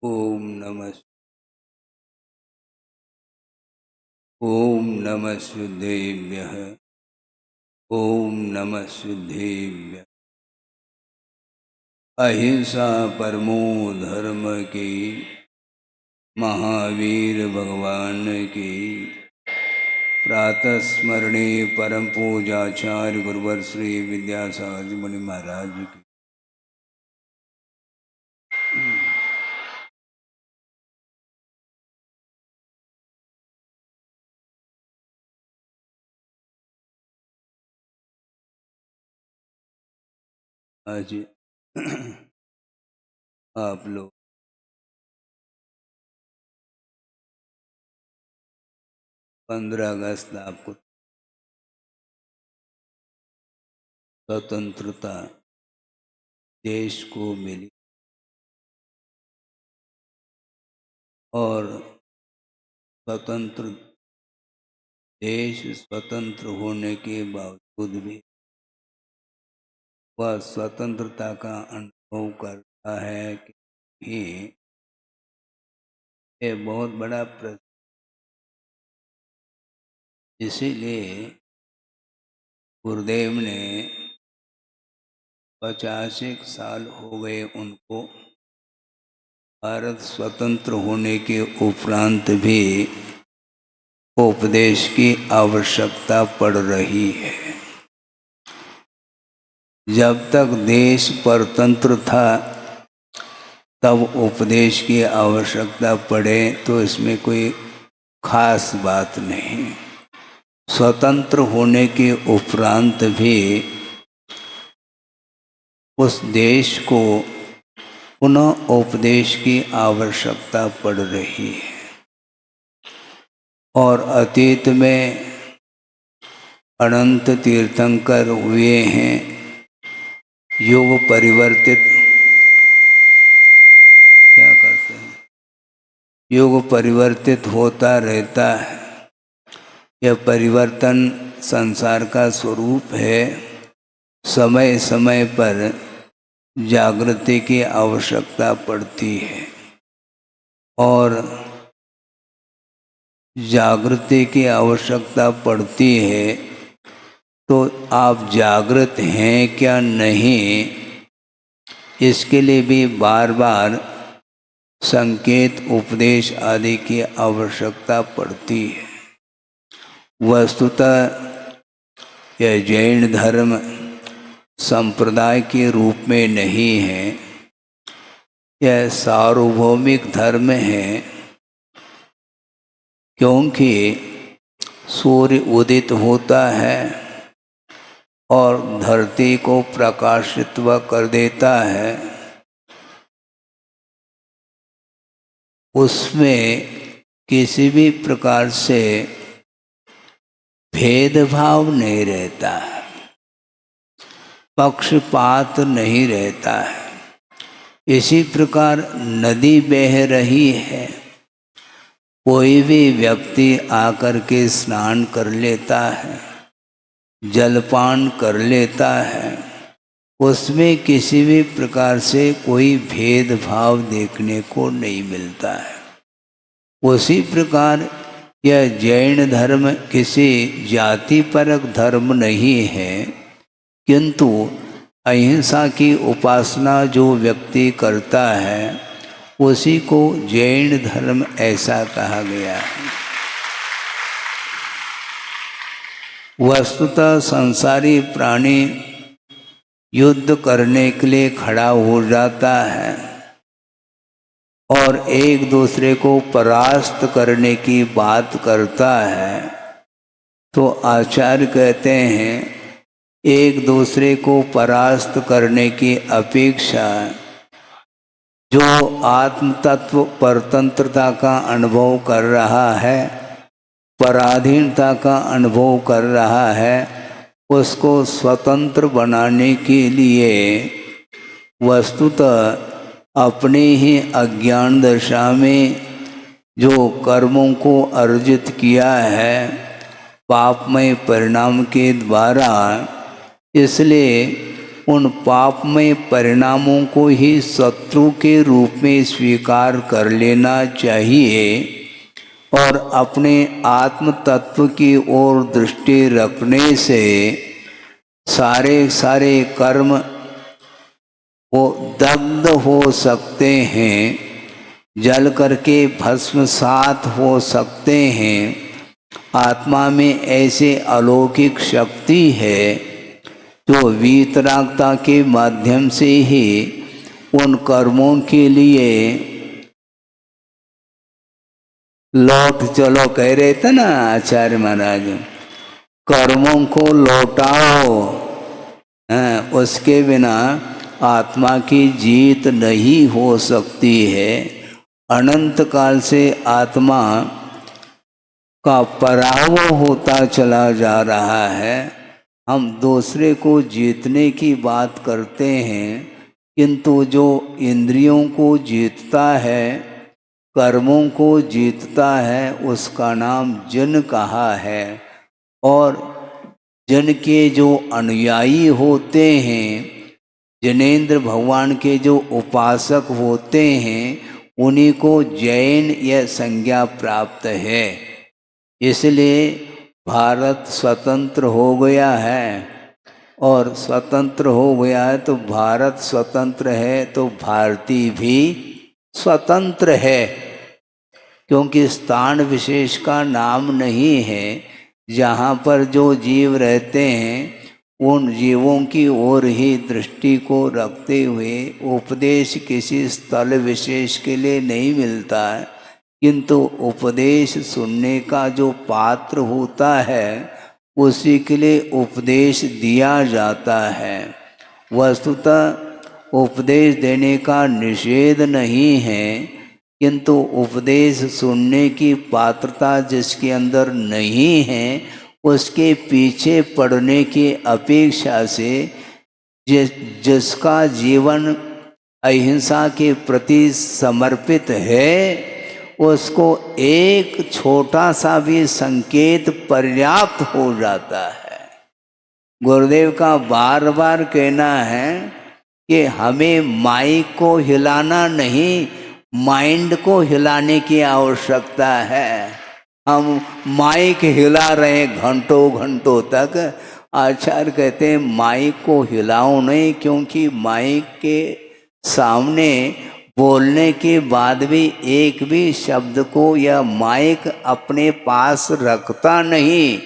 ओम नमः शुद्धेभ्यः। ओम नमः शुद्धेभ्यः। अहिंसा परमो धर्म की, महावीर भगवान की। प्रातः स्मरणे परम पूजाचार्य गुरुवर श्री विद्यासागर मुनि महाराज की। आज आप लोग 15 अगस्त आपको स्वतंत्रता देश को मिली और स्वतंत्र देश स्वतंत्र होने के बावजूद भी वह स्वतंत्रता का अनुभव करता है कि ये बहुत बड़ा प्रश्न। इसीलिए गुरुदेव ने 50 साल हो गए उनको भारत स्वतंत्र होने के उपरांत भी उपदेश की आवश्यकता पड़ रही है। जब तक देश परतंत्र था तब उपदेश की आवश्यकता पड़े तो इसमें कोई खास बात नहीं। स्वतंत्र होने के उपरांत भी उस देश को पुनः उपदेश की आवश्यकता पड़ रही है। और अतीत में अनंत तीर्थंकर हुए हैं, युग परिवर्तित क्या करते हैं, युग परिवर्तित होता रहता है। यह परिवर्तन संसार का स्वरूप है। समय समय पर जागृति की आवश्यकता पड़ती है और जागृति की आवश्यकता पड़ती है तो आप जागृत हैं क्या नहीं, इसके लिए भी बार बार संकेत उपदेश आदि की आवश्यकता पड़ती है। वस्तुतः यह जैन धर्म संप्रदाय के रूप में नहीं है, यह सार्वभौमिक धर्म है। क्योंकि सूर्य उदित होता है और धरती को प्रकाशित कर देता है, उसमें किसी भी प्रकार से भेदभाव नहीं रहता है, पक्षपात नहीं रहता है। इसी प्रकार नदी बह रही है, कोई भी व्यक्ति आकर के स्नान कर लेता है, जलपान कर लेता है, उसमें किसी भी प्रकार से कोई भेदभाव देखने को नहीं मिलता है। उसी प्रकार यह जैन धर्म किसी जाति परक धर्म नहीं है, किंतु अहिंसा की उपासना जो व्यक्ति करता है उसी को जैन धर्म ऐसा कहा गया है। वस्तुतः संसारी प्राणी युद्ध करने के लिए खड़ा हो जाता है और एक दूसरे को परास्त करने की बात करता है, तो आचार्य कहते हैं एक दूसरे को परास्त करने की अपेक्षा जो आत्म तत्व परतंत्रता का अनुभव कर रहा है, पराधीनता का अनुभव कर रहा है, उसको स्वतंत्र बनाने के लिए वस्तुतः अपने ही अज्ञान दशा में जो कर्मों को अर्जित किया है पापमय परिणाम के द्वारा, इसलिए उन पापमय परिणामों को ही शत्रु के रूप में स्वीकार कर लेना चाहिए और अपने आत्म तत्व की ओर दृष्टि रखने से सारे कर्म वो दग्ध हो सकते हैं, जल करके भस्मसात हो सकते हैं। आत्मा में ऐसे अलौकिक शक्ति है जो वीतरागता के माध्यम से ही उन कर्मों के लिए लौट चलो कह रहे थे ना आचार्य महाराज, कर्मों को लौटाओ। उसके बिना आत्मा की जीत नहीं हो सकती है। अनंत काल से आत्मा का पराभव होता चला जा रहा है। हम दूसरे को जीतने की बात करते हैं, किंतु जो इंद्रियों को जीतता है, कर्मों को जीतता है, उसका नाम जन कहा है। और जन के जो अनुयायी होते हैं, जनेंद्र भगवान के जो उपासक होते हैं, उन्हीं को जैन यह संज्ञा प्राप्त है। इसलिए भारत स्वतंत्र हो गया है, और स्वतंत्र हो गया है तो भारत स्वतंत्र है तो भारतीय भी स्वतंत्र है, क्योंकि स्थान विशेष का नाम नहीं है। जहाँ पर जो जीव रहते हैं उन जीवों की ओर ही दृष्टि को रखते हुए उपदेश किसी स्थल विशेष के लिए नहीं मिलता है, किंतु उपदेश सुनने का जो पात्र होता है उसी के लिए उपदेश दिया जाता है। वस्तुतः उपदेश देने का निषेध नहीं है, किंतु उपदेश सुनने की पात्रता जिसके अंदर नहीं है उसके पीछे पड़ने की अपेक्षा से जिसका जीवन अहिंसा के प्रति समर्पित है उसको एक छोटा सा भी संकेत पर्याप्त हो जाता है। गुरुदेव का बार बार कहना है कि हमें माइक को हिलाना नहीं, माइंड को हिलाने की आवश्यकता है। हम माइक हिला रहे घंटों घंटों तक। आचार्य कहते हैं माइक को हिलाओ नहीं, क्योंकि माइक के सामने बोलने के बाद भी एक भी शब्द को यह माइक अपने पास रखता नहीं।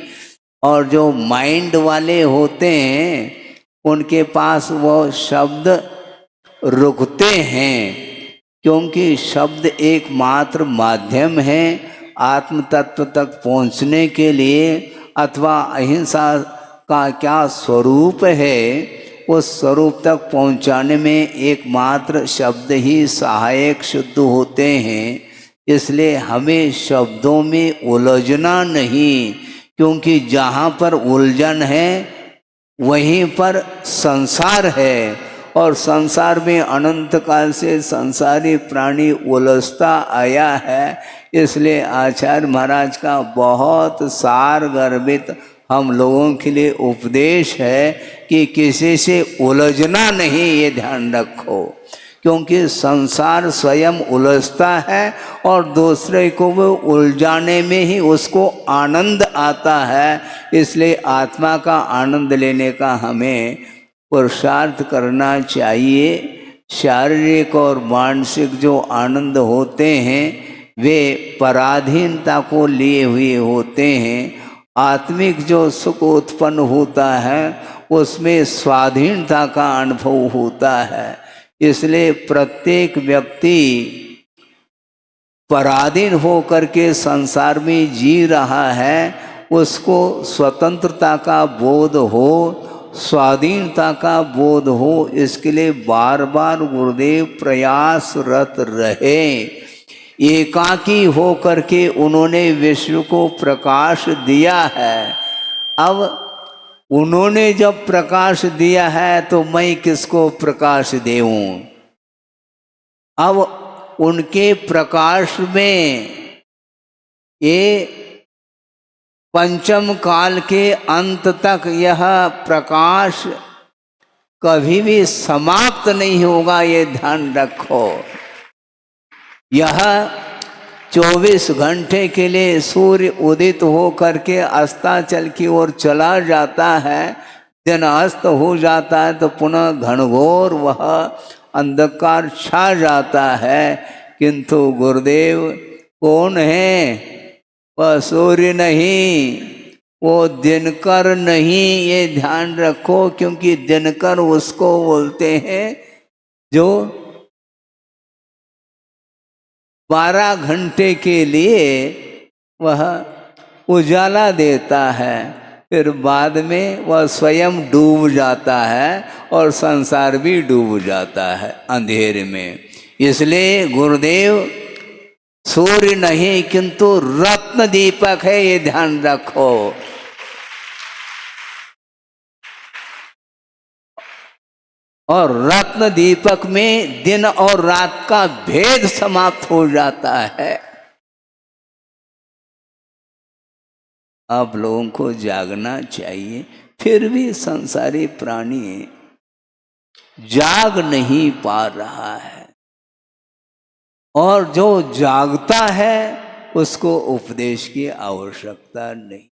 और जो माइंड वाले होते हैं उनके पास वो शब्द रुकते हैं, क्योंकि शब्द एकमात्र माध्यम है आत्म तत्व तक पहुंचने के लिए। अथवा अहिंसा का क्या स्वरूप है, उस स्वरूप तक पहुंचाने में एकमात्र शब्द ही सहायक शुद्ध होते हैं। इसलिए हमें शब्दों में उलझना नहीं, क्योंकि जहाँ पर उलझन है वहीं पर संसार है, और संसार में अनंत काल से संसारी प्राणी उलझता आया है। इसलिए आचार्य महाराज का बहुत सार गर्भित हम लोगों के लिए उपदेश है कि किसी से उलझना नहीं, ये ध्यान रखो, क्योंकि संसार स्वयं उलझता है और दूसरे को वो उलझाने में ही उसको आनंद आता है। इसलिए आत्मा का आनंद लेने का हमें पुरुषार्थ करना चाहिए। शारीरिक और मानसिक जो आनंद होते हैं वे पराधीनता को लिए हुए होते हैं। आत्मिक जो सुख उत्पन्न होता है उसमें स्वाधीनता का अनुभव होता है। इसलिए प्रत्येक व्यक्ति पराधीन होकर के संसार में जी रहा है, उसको स्वतंत्रता का बोध हो, स्वाधीनता का बोध हो, इसके लिए बार बार गुरुदेव प्रयासरत रहे। एकाकी होकर के उन्होंने विश्व को प्रकाश दिया है। अब उन्होंने जब प्रकाश दिया है तो मैं किसको प्रकाश देऊं? अब उनके प्रकाश में ये पंचम काल के अंत तक यह प्रकाश कभी भी समाप्त नहीं होगा, ये ध्यान रखो। यह 24 घंटे के लिए सूर्य उदित हो करके अस्ताचल की ओर चला जाता है, दिन अस्त हो जाता है तो पुनः घनघोर वह अंधकार छा जाता है। किंतु गुरुदेव कौन है? वह सूर्य नहीं, वो दिनकर नहीं, ये ध्यान रखो। क्योंकि दिनकर उसको बोलते हैं जो 12 घंटे के लिए वह उजाला देता है, फिर बाद में वह स्वयं डूब जाता है और संसार भी डूब जाता है अंधेरे में। इसलिए गुरुदेव सूर्य नहीं किंतु रत्न दीपक है, ये ध्यान रखो। और रत्न दीपक में दिन और रात का भेद समाप्त हो जाता है। आप लोगों को जागना चाहिए, फिर भी संसारी प्राणी जाग नहीं पा रहा है। और जो जागता है उसको उपदेश की आवश्यकता नहीं,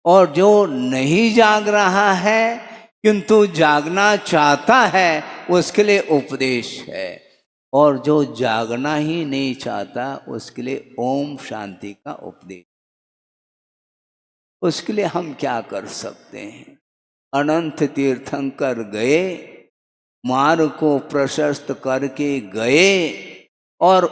और जो नहीं जाग रहा है किंतु जागना चाहता है उसके लिए उपदेश है। और जो जागना ही नहीं चाहता उसके लिए ओम शांति का उपदेश। उसके लिए हम क्या कर सकते हैं? अनंत तीर्थंकर गए, मार्ग को प्रशस्त करके गए, और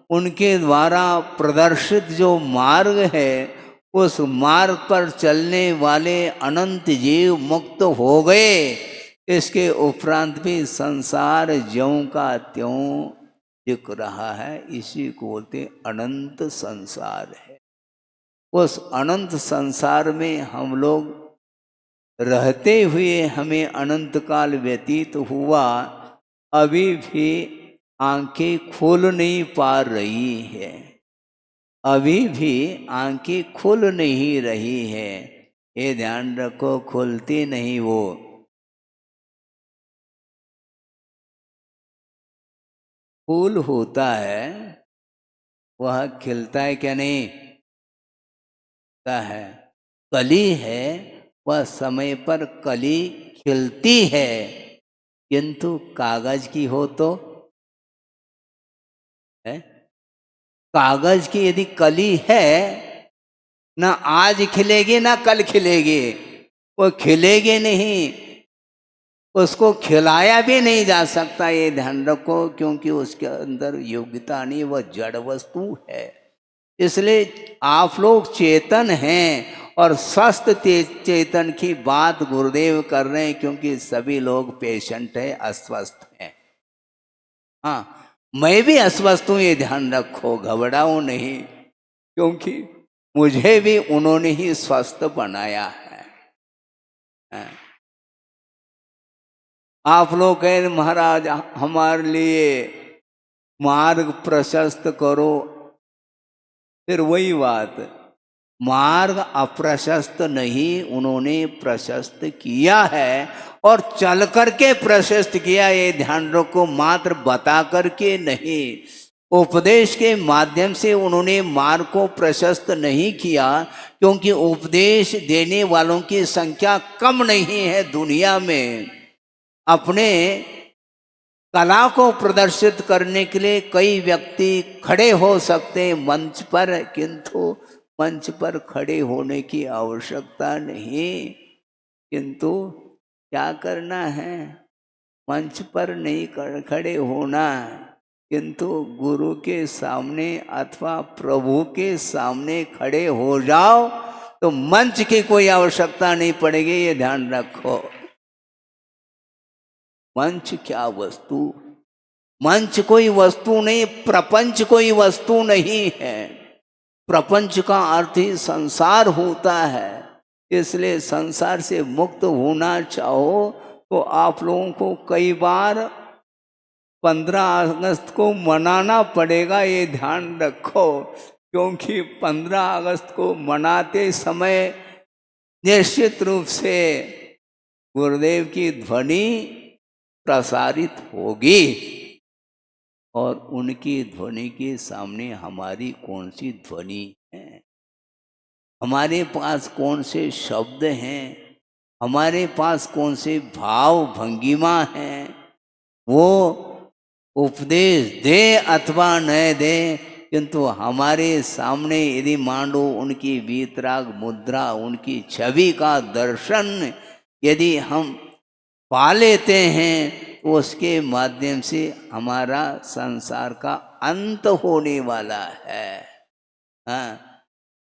उनके द्वारा प्रदर्शित जो मार्ग है उस मार्ग पर चलने वाले अनंत जीव मुक्त हो गए। इसके उपरांत भी संसार ज्यों का त्यों दिख रहा है, इसी को बोलते अनंत संसार है। उस अनंत संसार में हम लोग रहते हुए हमें अनंत काल व्यतीत हुआ, अभी भी आंखें खुल नहीं पा रही है, अभी भी आंखें खुल नहीं रही है। ये ध्यान रखो, खुलती नहीं। वो फूल होता है वह खिलता है क्या? नहीं है। कली है वह समय पर कली खिलती है, किंतु कागज की हो तो है। कागज की यदि कली है, ना आज खिलेगी ना कल खिलेगी, वो खिलेगी नहीं, उसको खिलाया भी नहीं जा सकता, ये ध्यान रखो। क्योंकि उसके अंदर योग्यता नहीं, वह जड़ वस्तु है। इसलिए आप लोग चेतन हैं और स्वस्थ चेतन की बात गुरुदेव कर रहे हैं, क्योंकि सभी लोग पेशेंट है, अस्वस्थ हैं। हाँ, मैं भी अस्वस्थ हूँ, ये ध्यान रखो, घबराओ नहीं, क्योंकि मुझे भी उन्होंने ही स्वस्थ बनाया है। हाँ। आप लोग कहें महाराज हमारे लिए मार्ग प्रशस्त करो, फिर वही बात, मार्ग अप्रशस्त नहीं, उन्होंने प्रशस्त किया है, और चल करके प्रशस्त किया, ये ध्यान रखो, मात्र बता करके नहीं। उपदेश के माध्यम से उन्होंने मार्ग को प्रशस्त नहीं किया, क्योंकि उपदेश देने वालों की संख्या कम नहीं है दुनिया में। अपने कला को प्रदर्शित करने के लिए कई व्यक्ति खड़े हो सकते हैं मंच पर, किंतु मंच पर खड़े होने की आवश्यकता नहीं। किंतु क्या करना है? मंच पर नहीं खड़े होना, किंतु गुरु के सामने अथवा प्रभु के सामने खड़े हो जाओ तो मंच की कोई आवश्यकता नहीं पड़ेगी, ये ध्यान रखो। मंच क्या वस्तु? मंच कोई वस्तु नहीं, प्रपंच कोई वस्तु नहीं है। प्रपंच का अर्थ ही संसार होता है। इसलिए संसार से मुक्त होना चाहो तो आप लोगों को कई बार 15 अगस्त को मनाना पड़ेगा, ये ध्यान रखो। क्योंकि 15 अगस्त को मनाते समय निश्चित रूप से गुरुदेव की ध्वनि प्रसारित होगी, और उनकी ध्वनि के सामने हमारी कौन सी ध्वनि है? हमारे पास कौन से शब्द हैं? हमारे पास कौन से भाव भंगिमा हैं? वो उपदेश दे अथवा न दे, किंतु हमारे सामने यदि मान लो उनकी वीतराग मुद्रा, उनकी छवि का दर्शन यदि हम पा लेते हैं, तो उसके माध्यम से हमारा संसार का अंत होने वाला है। हाँ,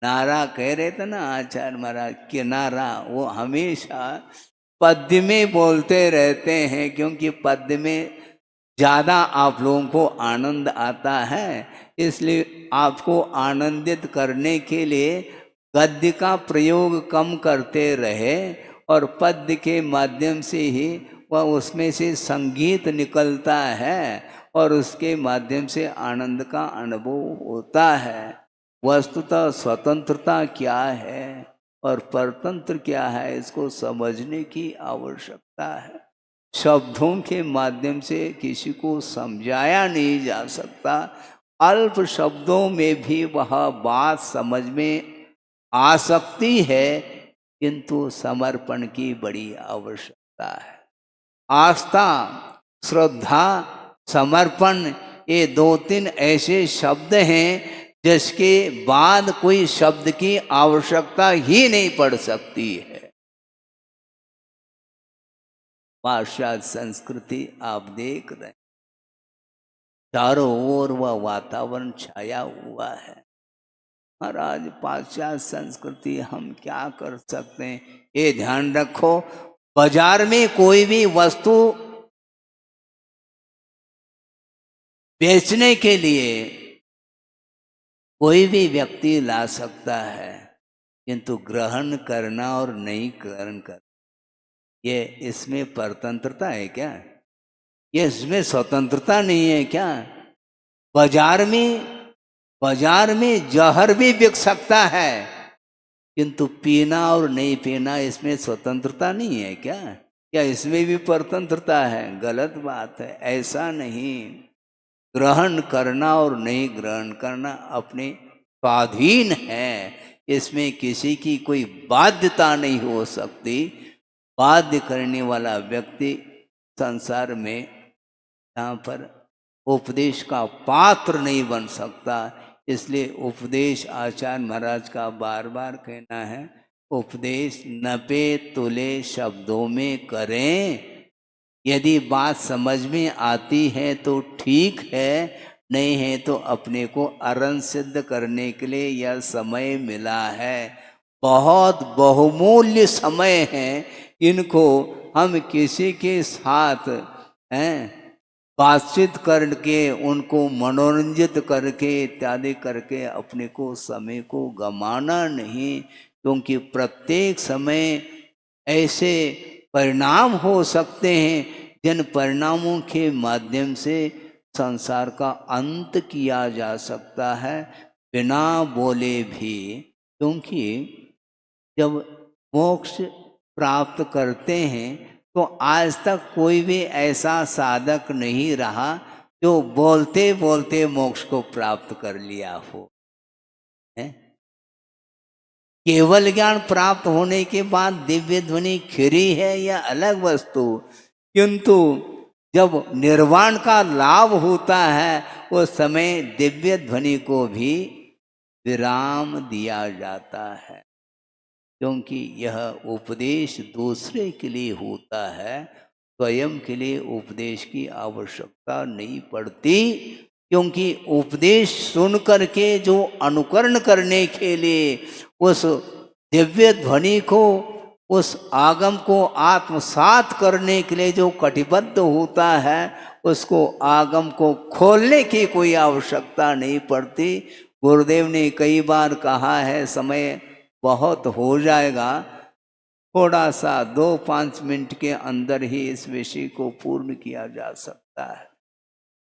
नारा कह रहे थे ना आचार्य महाराज कि नारा वो हमेशा पद्य में बोलते रहते हैं, क्योंकि पद्य में ज़्यादा आप लोगों को आनंद आता है, इसलिए आपको आनंदित करने के लिए गद्य का प्रयोग कम करते रहे, और पद्य के माध्यम से ही वह उसमें से संगीत निकलता है, और उसके माध्यम से आनंद का अनुभव होता है। वस्तुतः स्वतंत्रता क्या है और परतंत्र क्या है, इसको समझने की आवश्यकता है। शब्दों के माध्यम से किसी को समझाया नहीं जा सकता। अल्प शब्दों में भी वह बात समझ में आ सकती है, किंतु समर्पण की बड़ी आवश्यकता है। आस्था, श्रद्धा, समर्पण, ये 2-3 ऐसे शब्द हैं जिसके बाद कोई शब्द की आवश्यकता ही नहीं पड़ सकती है। पाश्चात्य संस्कृति आप देख रहे हैं, चारों ओर वह वातावरण छाया हुआ है। महाराज, पाश्चात्य संस्कृति हम क्या कर सकते हैं? ये ध्यान रखो, बाजार में कोई भी वस्तु बेचने के लिए कोई भी व्यक्ति ला सकता है, किंतु ग्रहण करना और नहीं ग्रहण करना, ये इसमें परतंत्रता है क्या? ये इसमें स्वतंत्रता नहीं है क्या? बाजार में जहर भी बिक सकता है, किंतु पीना और नहीं पीना, इसमें स्वतंत्रता नहीं है क्या? या इसमें भी परतंत्रता है? गलत बात है, ऐसा नहीं। ग्रहण करना और नहीं ग्रहण करना अपने स्वाधीन है, इसमें किसी की कोई बाध्यता नहीं हो सकती। बाध्य करने वाला व्यक्ति संसार में यहाँ पर उपदेश का पात्र नहीं बन सकता। इसलिए उपदेश आचार्य महाराज का बार बार कहना है, उपदेश नपे तुले शब्दों में करें। यदि बात समझ में आती है तो ठीक है, नहीं है तो अपने को अरन सिद्ध करने के लिए यह समय मिला है। बहुत बहुमूल्य समय है, इनको हम किसी के साथ बातचीत करके, उनको मनोरंजित करके इत्यादि करके अपने को समय को गंवाना नहीं, क्योंकि प्रत्येक समय ऐसे परिणाम हो सकते हैं जिन परिणामों के माध्यम से संसार का अंत किया जा सकता है बिना बोले भी। क्योंकि जब मोक्ष प्राप्त करते हैं तो आज तक कोई भी ऐसा साधक नहीं रहा जो बोलते बोलते मोक्ष को प्राप्त कर लिया हो। केवल ज्ञान प्राप्त होने के बाद दिव्य ध्वनि खिरी है या अलग वस्तु, किंतु जब निर्वाण का लाभ होता है उस समय दिव्य ध्वनि को भी विराम दिया जाता है, क्योंकि यह उपदेश दूसरे के लिए होता है, स्वयं के लिए उपदेश की आवश्यकता नहीं पड़ती। क्योंकि उपदेश सुन करके जो अनुकरण करने के लिए उस दिव्य ध्वनि को, उस आगम को आत्मसात करने के लिए जो कटिबद्ध होता है, उसको आगम को खोलने की कोई आवश्यकता नहीं पड़ती। गुरुदेव ने कई बार कहा है, समय बहुत हो जाएगा, थोड़ा सा 2-5 मिनट के अंदर ही इस विषय को पूर्ण किया जा सकता है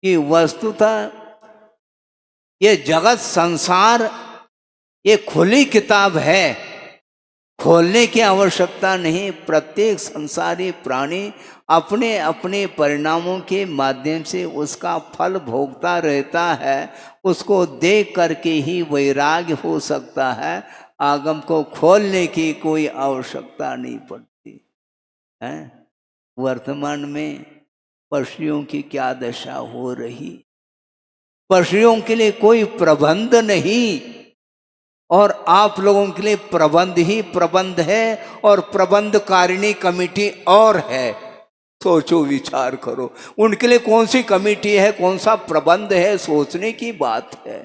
कि वस्तुतः ये जगत संसार ये खुली किताब है, खोलने की आवश्यकता नहीं। प्रत्येक संसारी प्राणी अपने अपने परिणामों के माध्यम से उसका फल भोगता रहता है। उसको देख करके ही वैराग्य हो सकता है। आगम को खोलने की कोई आवश्यकता नहीं पड़ती है। वर्तमान में पशुओं की क्या दशा हो रही। पशुओं के लिए कोई प्रबंध नहीं और आप लोगों के लिए प्रबंध ही प्रबंध है और प्रबंधकारिणी कमेटी और है। सोचो विचार करो, उनके लिए कौन सी कमेटी है, कौन सा प्रबंध है, सोचने की बात है?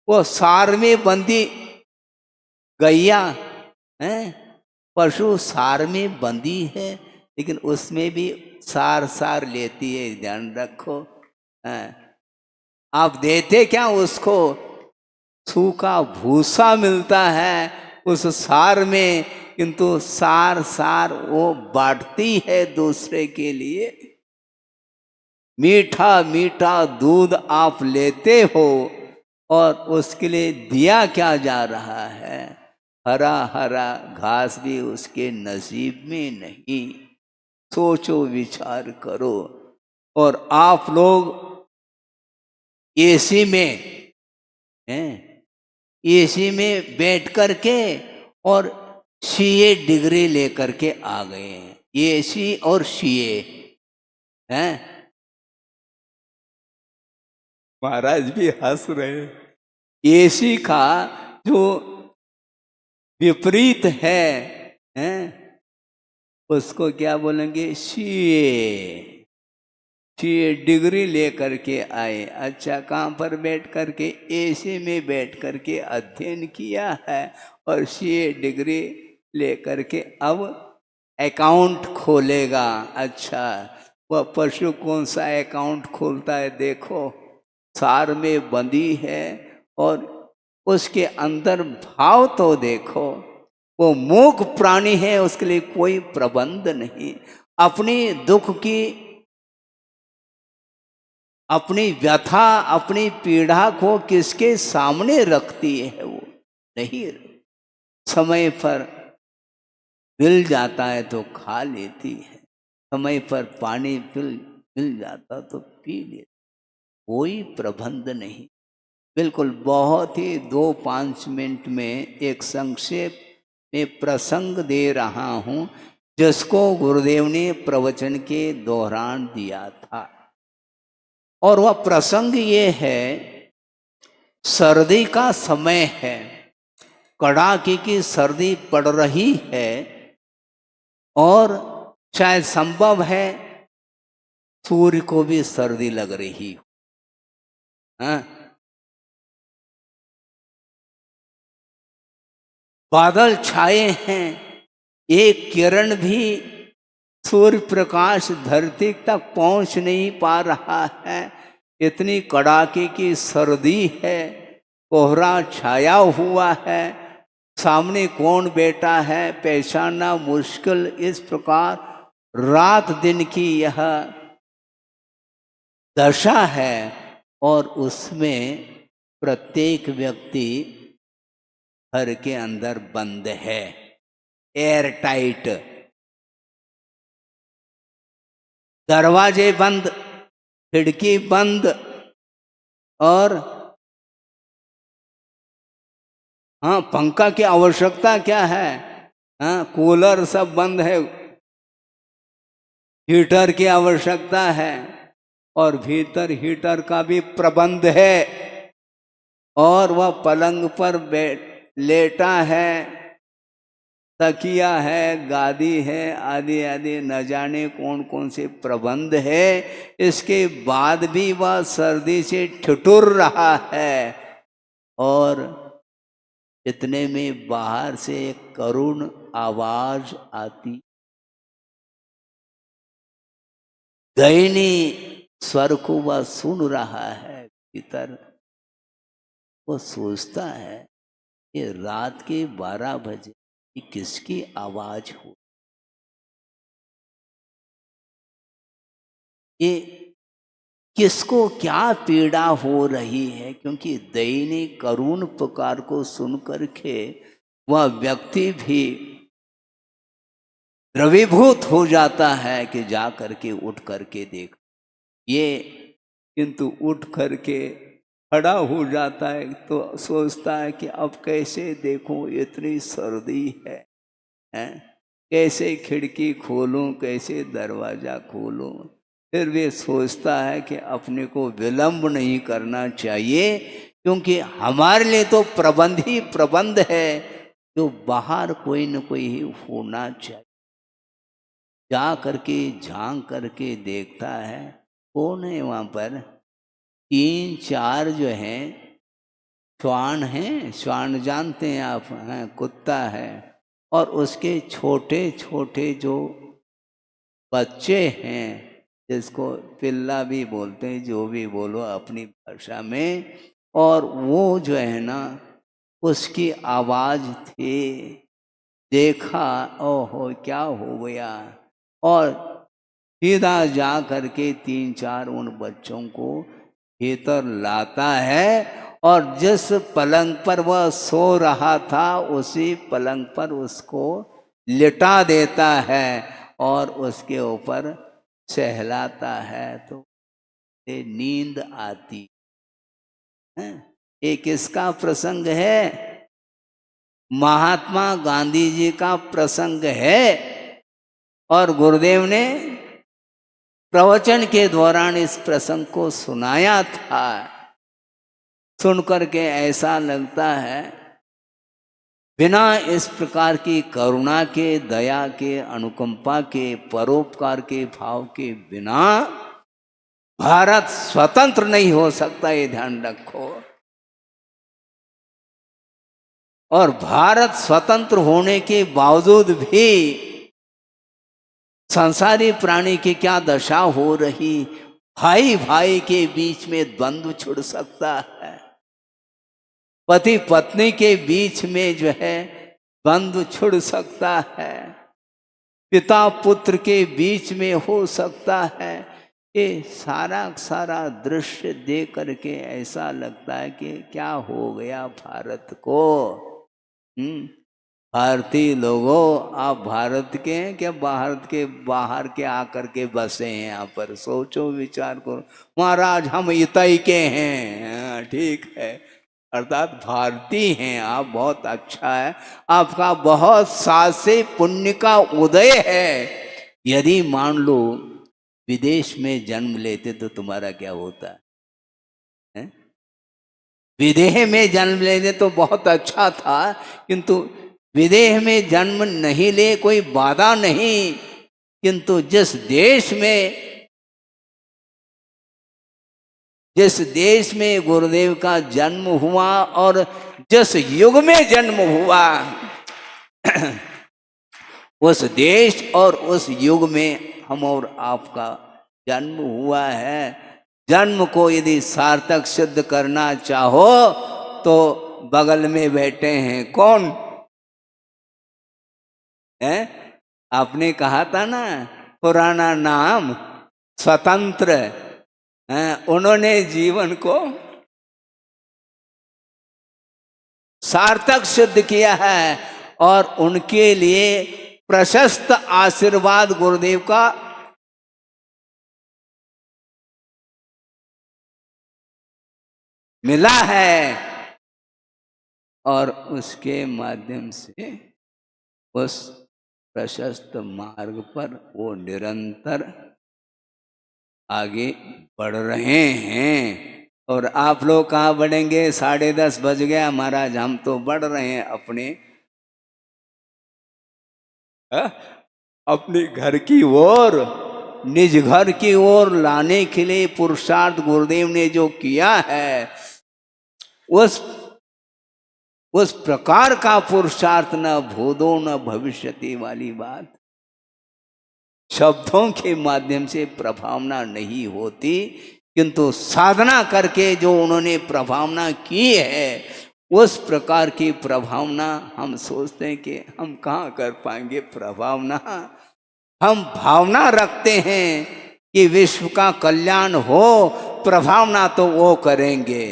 वो सार में बंदी गैया है, पशु सार में बंदी है, लेकिन उसमें भी सार सार लेती है। ध्यान रखो। आप देते क्या उसको? सूखा भूसा मिलता है उस सार में, किंतु सार सार वो बांटती है दूसरे के लिए। मीठा मीठा दूध आप लेते हो और उसके लिए दिया क्या जा रहा है? हरा हरा घास भी उसके नसीब में नहीं। सोचो विचार करो। और आप लोग एसी में हैं, एसी में बैठ करके और सीए डिग्री लेकर के आ गए हैं। एसी और सीए हैं। महाराज भी हंस रहे। एसी का जो विपरीत हैं, उसको क्या बोलेंगे? सीए। सीए डिग्री लेकर के आए। अच्छा, कहाँ पर बैठ करके? एसी में बैठ करके अध्ययन किया है और सीए डिग्री लेकर के अब अकाउंट खोलेगा। अच्छा, वह पशु कौन सा अकाउंट खोलता है? देखो, सार में बंधी है और उसके अंदर भाव तो देखो। वो मूक प्राणी है, उसके लिए कोई प्रबंध नहीं। अपनी दुख की, अपनी व्यथा, अपनी पीड़ा को किसके सामने रखती है? वो नहीं। समय पर मिल जाता है तो खा लेती है, समय पर पानी मिल जाता तो पी लेती। कोई प्रबंध नहीं। बिल्कुल बहुत ही 2-5 मिनट में एक संक्षेप में प्रसंग दे रहा हूँ, जिसको गुरुदेव ने प्रवचन के दौरान दिया था। और वह प्रसंग ये है, सर्दी का समय है, कड़ाके की सर्दी पड़ रही है और शायद संभव है सूर्य को भी सर्दी लग रही हो। बादल छाए हैं, एक किरण भी सूर्य प्रकाश धरती तक पहुंच नहीं पा रहा है। इतनी कड़ाके की सर्दी है, कोहरा छाया हुआ है, सामने कौन बैठा है पहचानना मुश्किल। इस प्रकार रात दिन की यह दशा है और उसमें प्रत्येक व्यक्ति घर के अंदर बंद है, एयर टाइट, दरवाजे बंद, खिड़की बंद और हाँ, पंखा की आवश्यकता क्या है? हाँ, कूलर सब बंद है, हीटर की आवश्यकता है और भीतर हीटर का भी प्रबंध है और वह पलंग पर लेटा है, तकिया है, गादी है, आदि आदि न जाने कौन कौन से प्रबंध है। इसके बाद भी वह सर्दी से ठिठुर रहा है और इतने में बाहर से एक करुण आवाज आती। दयनीय स्वर को वह सुन रहा है भीतर। वो सोचता है कि रात के 12 बजे किसकी आवाज हो? ये किसको क्या पीड़ा हो रही है? क्योंकि दयनीय करुण पुकार को सुन करके वह व्यक्ति भी द्रवीभूत हो जाता है कि जा करके उठ करके देख ये, किंतु उठ करके खड़ा हो जाता है तो सोचता है कि अब कैसे देखूं, इतनी सर्दी है, हैं? कैसे खिड़की खोलूं, कैसे दरवाज़ा खोलूं। फिर भी सोचता है कि अपने को विलंब नहीं करना चाहिए, क्योंकि हमारे लिए तो प्रबंध ही प्रबंध है, जो बाहर कोई न कोई ही होना चाहिए। जा करके झांक करके देखता है, कौन है वहाँ पर। 3-4 जो हैं श्वान हैं, श्वान जानते हैं आप, हैं? कुत्ता है, और उसके छोटे छोटे जो बच्चे हैं, जिसको पिल्ला भी बोलते हैं, जो भी बोलो अपनी भाषा में, और वो जो है ना उसकी आवाज़ थी। देखा, ओहो क्या हो गया, और सीधा जा करके 3-4 उन बच्चों को भीतर लाता है, और जिस पलंग पर वह सो रहा था उसी पलंग पर उसको लिटा देता है और उसके ऊपर सहलाता है, तो नींद आती है। ये किसका प्रसंग है? महात्मा गांधी जी का प्रसंग है, और गुरुदेव ने प्रवचन के दौरान इस प्रसंग को सुनाया था। सुनकर के ऐसा लगता है, बिना इस प्रकार की करुणा के, दया के, अनुकंपा के, परोपकार के भाव के बिना भारत स्वतंत्र नहीं हो सकता, ये ध्यान रखो। और भारत स्वतंत्र होने के बावजूद भी संसारी प्राणी की क्या दशा हो रही। भाई भाई के बीच में द्वंद्व छिड़ सकता है, पति पत्नी के बीच में जो है द्वंद्व छिड़ सकता है, पिता पुत्र के बीच में हो सकता है। ये सारा सारा दृश्य देख करके ऐसा लगता है कि क्या हो गया भारत को। भारतीय लोगों, आप भारत के हैं क्या बाहर के आकर के बसे हैं यहाँ पर? सोचो, विचार करो। महाराज हम इतई के हैं, ठीक है, अर्थात भारतीय हैं आप, बहुत अच्छा है, आपका बहुत सासे पुण्य का उदय है। यदि मान लो विदेश में जन्म लेते तो तुम्हारा क्या होता है? विदेह में जन्म लेने तो बहुत अच्छा था, किंतु विदेह में जन्म नहीं ले कोई बाधा नहीं, किंतु जिस देश में गुरुदेव का जन्म हुआ और जिस युग में जन्म हुआ उस देश और उस युग में हम और आपका जन्म हुआ है। जन्म को यदि सार्थक सिद्ध करना चाहो तो बगल में बैठे हैं कौन है? आपने कहा था ना, पुराना नाम स्वतंत्र है, उन्होंने जीवन को सार्थक सिद्ध किया है, और उनके लिए प्रशस्त आशीर्वाद गुरुदेव का मिला है, और उसके माध्यम से उस प्रशस्त मार्ग पर वो निरंतर आगे बढ़ रहे हैं। और आप लोग कहाँ बढ़ेंगे? 10:30 बज गया महाराज, हम तो बढ़ रहे हैं अपने घर की ओर, निज घर की ओर लाने के लिए पुरुषार्थ गुरुदेव ने जो किया है, उस प्रकार का पुरुषार्थ न भूतो न भविष्यति वाली बात शब्दों के माध्यम से प्रभावना नहीं होती, किंतु साधना करके जो उन्होंने प्रभावना की है, उस प्रकार की प्रभावना हम सोचते हैं कि हम कहाँ कर पाएंगे प्रभावना। हम भावना रखते हैं कि विश्व का कल्याण हो, प्रभावना तो वो करेंगे।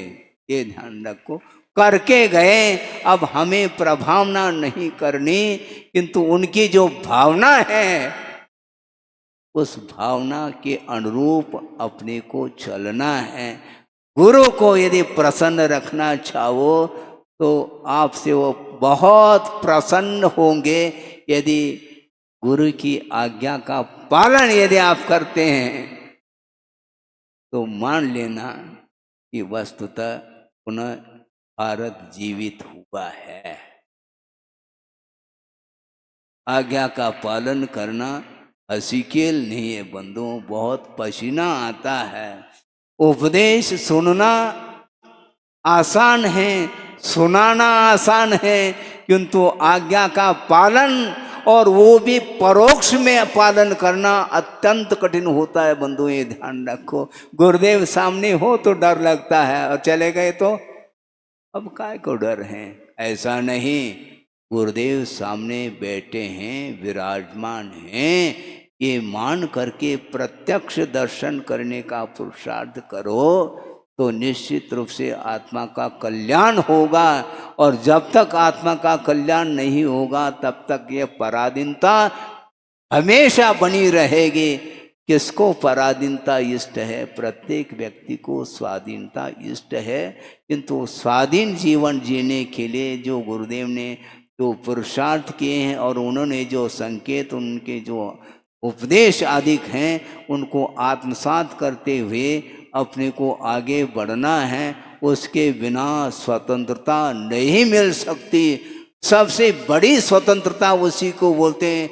ये ध्यान रखो, करके गए, अब हमें प्रभावना नहीं करनी, किंतु उनकी जो भावना है उस भावना के अनुरूप अपने को चलना है। गुरु को यदि प्रसन्न रखना चाहो तो आपसे वो बहुत प्रसन्न होंगे। यदि गुरु की आज्ञा का पालन यदि आप करते हैं तो मान लेना कि वस्तुतः पुनः भारत जीवित हुआ है। आज्ञा का पालन करना हसीखेल नहीं है बंधुओं, बहुत पसीना आता है। उपदेश सुनना आसान है, सुनाना आसान है, किंतु आज्ञा का पालन और वो भी परोक्ष में पालन करना अत्यंत कठिन होता है बंधु, ये ध्यान रखो। गुरुदेव सामने हो तो डर लगता है और चले गए तो अब काय को डर है, ऐसा नहीं। गुरुदेव सामने बैठे हैं, विराजमान हैं, ये मान करके प्रत्यक्ष दर्शन करने का पुरुषार्थ करो तो निश्चित रूप से आत्मा का कल्याण होगा। और जब तक आत्मा का कल्याण नहीं होगा तब तक ये पराधीनता हमेशा बनी रहेगी। किसको पराधीनता इष्ट है? प्रत्येक व्यक्ति को स्वाधीनता इष्ट है, किंतु स्वाधीन जीवन जीने के लिए जो गुरुदेव ने जो पुरुषार्थ किए हैं और उन्होंने जो संकेत, उनके जो उपदेश आदि हैं, उनको आत्मसात करते हुए अपने को आगे बढ़ना है। उसके बिना स्वतंत्रता नहीं मिल सकती। सबसे बड़ी स्वतंत्रता उसी को बोलते हैं।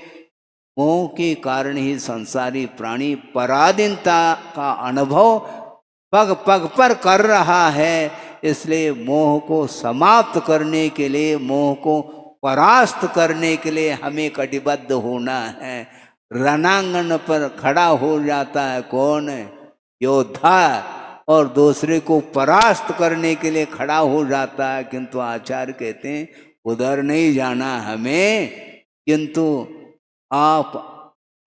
मोह के कारण ही संसारी प्राणी पराधीनता का अनुभव पग पग पर कर रहा है। इसलिए मोह को समाप्त करने के लिए, मोह को परास्त करने के लिए हमें कटिबद्ध होना है। रणांगन पर खड़ा हो जाता है कौन? योद्धा, और दूसरे को परास्त करने के लिए खड़ा हो जाता है। किंतु आचार्य कहते हैं उधर नहीं जाना हमें, किंतु आप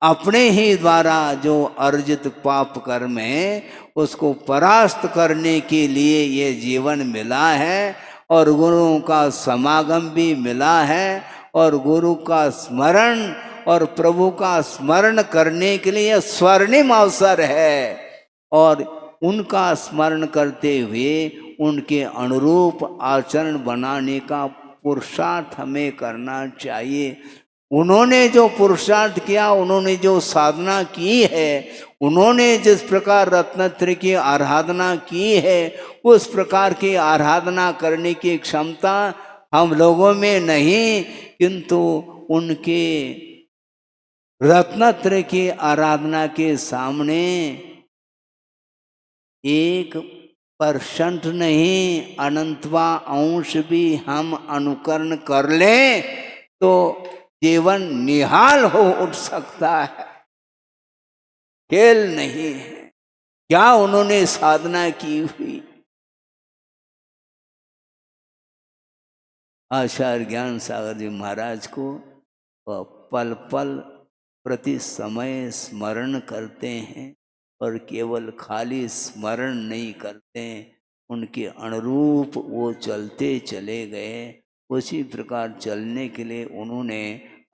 अपने ही द्वारा जो अर्जित पाप कर्म है उसको परास्त करने के लिए ये जीवन मिला है, और गुरुओं का समागम भी मिला है, और गुरु का स्मरण और प्रभु का स्मरण करने के लिए स्वर्णिम अवसर है। और उनका स्मरण करते हुए उनके अनुरूप आचरण बनाने का पुरुषार्थ हमें करना चाहिए। उन्होंने जो पुरुषार्थ किया, उन्होंने जो साधना की है, उन्होंने जिस प्रकार रत्नत्रय की आराधना की है, उस प्रकार की आराधना करने की क्षमता हम लोगों में नहीं, किंतु उनके रत्नत्रय की आराधना के सामने 1% नहीं, अनंतवा अंश भी हम अनुकरण कर लें तो जीवन निहाल हो उठ सकता है, खेल नहीं है। क्या उन्होंने साधना की हुई। आचार्य ज्ञान सागर जी महाराज को पल पल प्रति समय स्मरण करते हैं, और केवल खाली स्मरण नहीं करते, उनके अनुरूप वो चलते चले गए। उसी प्रकार चलने के लिए उन्होंने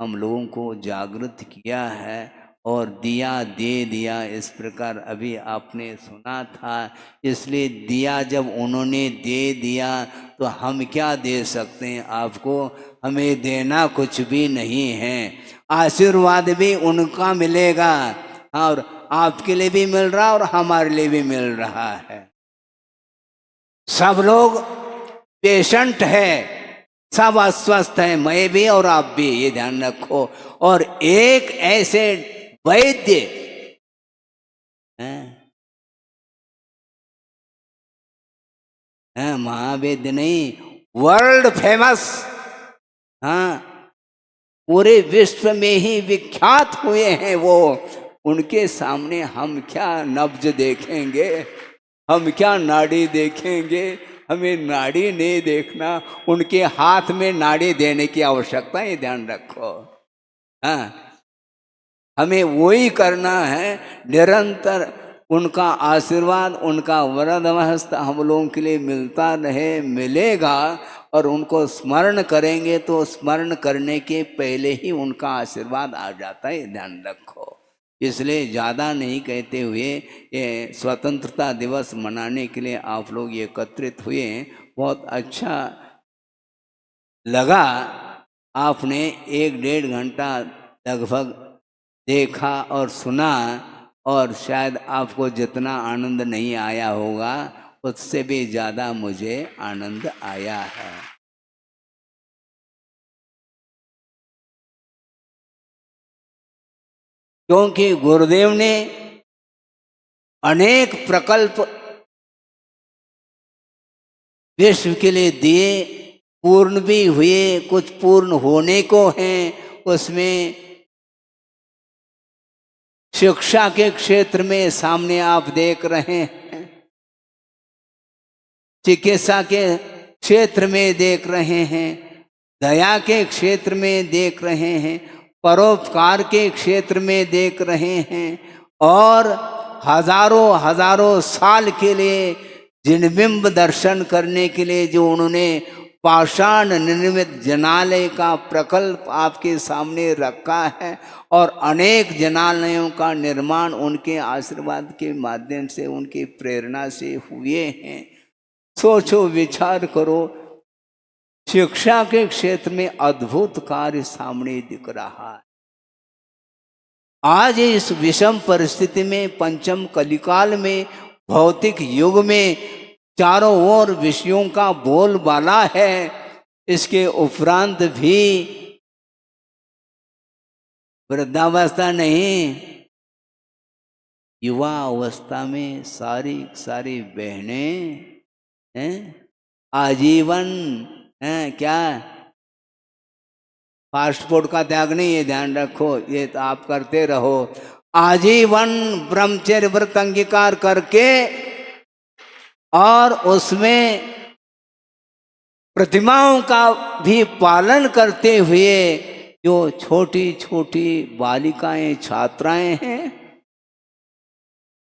हम लोगों को जागृत किया है और दिया दे दिया। इस प्रकार अभी आपने सुना था। इसलिए दिया जब उन्होंने दे दिया तो हम क्या दे सकते हैं आपको? हमें देना कुछ भी नहीं है। आशीर्वाद भी उनका मिलेगा, और आपके लिए भी मिल रहा और हमारे लिए भी मिल रहा है। सब लोग पेशेंट है, सब अस्वस्थ हैं, मैं भी और आप भी, ये ध्यान रखो। और एक ऐसे वैद्य महावैद्य नहीं, वर्ल्ड फेमस, हाँ, पूरे विश्व में ही विख्यात हुए हैं वो। उनके सामने हम क्या नब्ज देखेंगे, हम क्या नाड़ी देखेंगे? हमें नाड़ी नहीं देखना, उनके हाथ में नाड़ी देने की आवश्यकता है, ध्यान रखो। हाँ, हमें वही करना है, निरंतर उनका आशीर्वाद, उनका वरद हस्त हम लोगों के लिए मिलता रहे, मिलेगा। और उनको स्मरण करेंगे तो स्मरण करने के पहले ही उनका आशीर्वाद आ जाता है, ध्यान रखो। इसलिए ज़्यादा नहीं कहते हुए ये स्वतंत्रता दिवस मनाने के लिए आप लोग एकत्रित हुए, बहुत अच्छा लगा। आपने 1-1.5 घंटा लगभग देखा और सुना, और शायद आपको जितना आनंद नहीं आया होगा उससे भी ज़्यादा मुझे आनंद आया है। क्योंकि गुरुदेव ने अनेक प्रकल्प विश्व के लिए दिए, पूर्ण भी हुए, कुछ पूर्ण होने को हैं। उसमें शिक्षा के क्षेत्र में सामने आप देख रहे हैं, चिकित्सा के क्षेत्र में देख रहे हैं, दया के क्षेत्र में देख रहे हैं, परोपकार के क्षेत्र में देख रहे हैं, और हजारों हजारों साल के लिए जिनबिंब दर्शन करने के लिए जो उन्होंने पाषाण निर्मित जनालय का प्रकल्प आपके सामने रखा है, और अनेक जनालयों का निर्माण उनके आशीर्वाद के माध्यम से, उनकी प्रेरणा से हुए हैं। सोचो, विचार करो, शिक्षा के क्षेत्र में अद्भुत कार्य सामने दिख रहा है। आज इस विषम परिस्थिति में, पंचम कलिकाल में, भौतिक युग में चारों ओर विषयों का बोलबाला है। इसके उपरांत भी वृद्धावस्था नहीं, युवा अवस्था में सारी बहनें हैं, आजीवन हैं, क्या फास्ट फूड का त्याग नहीं, ये ध्यान रखो, ये तो आप करते रहो। आजीवन ब्रह्मचर्य व्रत अंगीकार करके और उसमें प्रतिमाओं का भी पालन करते हुए जो छोटी छोटी बालिकाएं, छात्राएं हैं,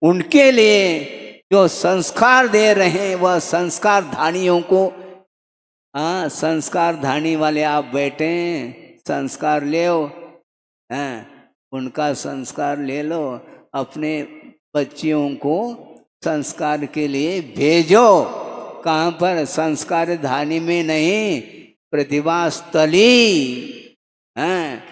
उनके लिए जो संस्कार दे रहे हैं, वह संस्कार धानियों को, हाँ, संस्कार धानी वाले आप बैठे हैं, संस्कार ले लो, उनका संस्कार ले लो, अपने बच्चियों को संस्कार के लिए भेजो। कहाँ पर? संस्कार धानी में नहीं, प्रतिभा स्थली हैं।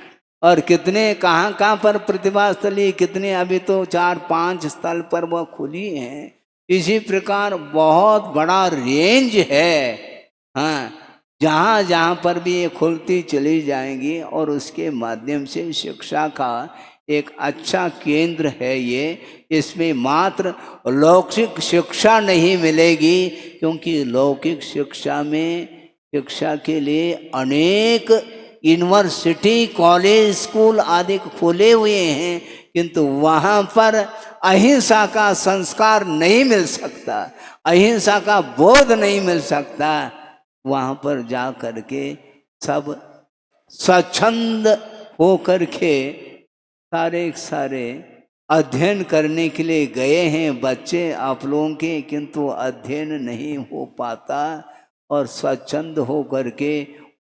और कितने कहाँ पर प्रतिभा स्थली, कितने, अभी तो 4-5 स्थल पर वह खुली हैं। इसी प्रकार बहुत बड़ा रेंज है, हाँ, जहाँ जहाँ पर भी ये खुलती चली जाएंगी, और उसके माध्यम से शिक्षा का एक अच्छा केंद्र है ये। इसमें मात्र लौकिक शिक्षा नहीं मिलेगी, क्योंकि लौकिक शिक्षा में, शिक्षा के लिए अनेक यूनिवर्सिटी, कॉलेज, स्कूल आदि खुले हुए हैं, किंतु वहाँ पर अहिंसा का संस्कार नहीं मिल सकता, अहिंसा का बोध नहीं मिल सकता। वहाँ पर जा करके सब स्वच्छंद हो करके सारे अध्ययन करने के लिए गए हैं बच्चे आप लोगों के, किंतु अध्ययन नहीं हो पाता, और स्वच्छंद हो करके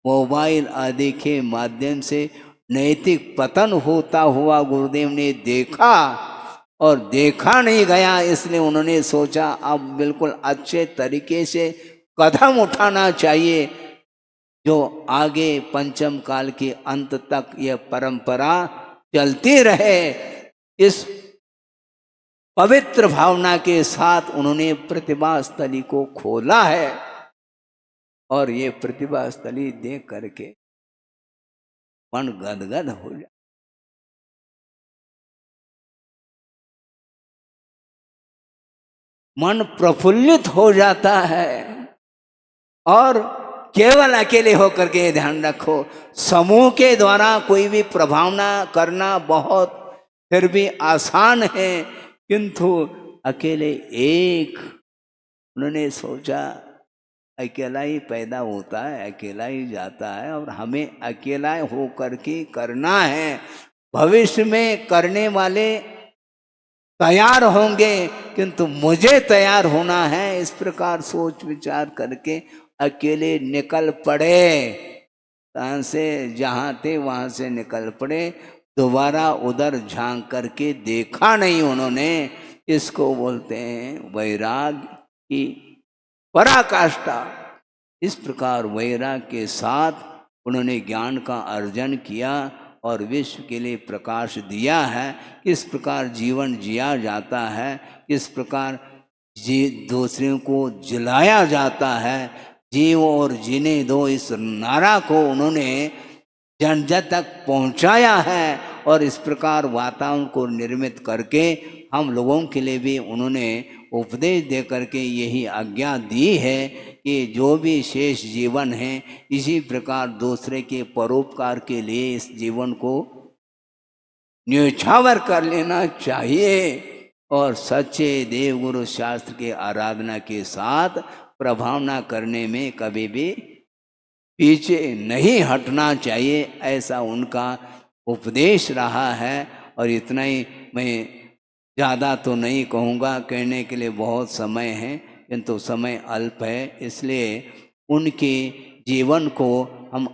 मोबाइल आदि के माध्यम से नैतिक पतन होता हुआ गुरुदेव ने देखा, और देखा नहीं गया, इसलिए उन्होंने सोचा अब बिल्कुल अच्छे तरीके से कदम उठाना चाहिए, जो आगे पंचम काल के अंत तक यह परंपरा चलती रहे। इस पवित्र भावना के साथ उन्होंने प्रतिभा स्थली को खोला है, और ये प्रतिभा स्थली देख करके मन गदगद हो जाए। मन प्रफुल्लित हो जाता है। और केवल अकेले होकर के, ध्यान रखो, समूह के द्वारा कोई भी प्रभावना करना बहुत फिर भी आसान है, किंतु अकेले एक, उन्होंने सोचा अकेला ही पैदा होता है, अकेला ही जाता है, और हमें अकेला होकर के करना है। भविष्य में करने वाले तैयार होंगे, किंतु मुझे तैयार होना है, इस प्रकार सोच विचार करके अकेले निकल पड़े। तहाँ से जहाँ थे वहाँ से निकल पड़े, दोबारा उधर झांक करके देखा नहीं उन्होंने। इसको बोलते हैं वैराग्य की पराकाष्ठा। इस प्रकार वैराग्य के साथ उन्होंने ज्ञान का अर्जन किया और विश्व के लिए प्रकाश दिया है। किस प्रकार जीवन जिया जाता है, किस प्रकार दूसरों को जलाया जाता है, जीव और जीने दो, इस नारा को उन्होंने जन जन तक पहुंचाया है। और इस प्रकार वातावरण को निर्मित करके हम लोगों के लिए भी उन्होंने उपदेश दे करके यही आज्ञा दी है कि जो भी शेष जीवन है इसी प्रकार दूसरे के परोपकार के लिए इस जीवन को न्योछावर कर लेना चाहिए और सच्चे देवगुरु शास्त्र के आराधना के साथ प्रभावना करने में कभी भी पीछे नहीं हटना चाहिए, ऐसा उनका उपदेश रहा है। और इतना ही, मैं ज़्यादा तो नहीं कहूँगा, कहने के लिए बहुत समय है किंतु समय अल्प है, इसलिए उनके जीवन को हम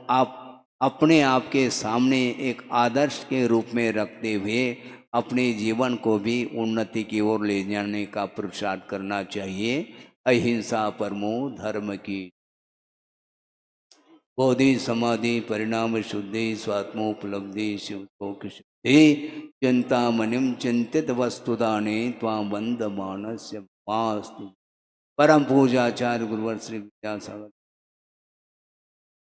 अपने आप के सामने एक आदर्श के रूप में रखते हुए अपने जीवन को भी उन्नति की ओर ले जाने का पुरुषार्थ करना चाहिए। अहिंसा परमो धर्म की। बोधि समाधि परिणाम शुद्धि स्वात्मोपलब्धि शिवोक शुद्धि चिंतामणिम चिंतित वस्तुदाने त्वां बंद मानस्य मास्तु। परम पूजाचार्य गुरुवर श्री विद्यासागर।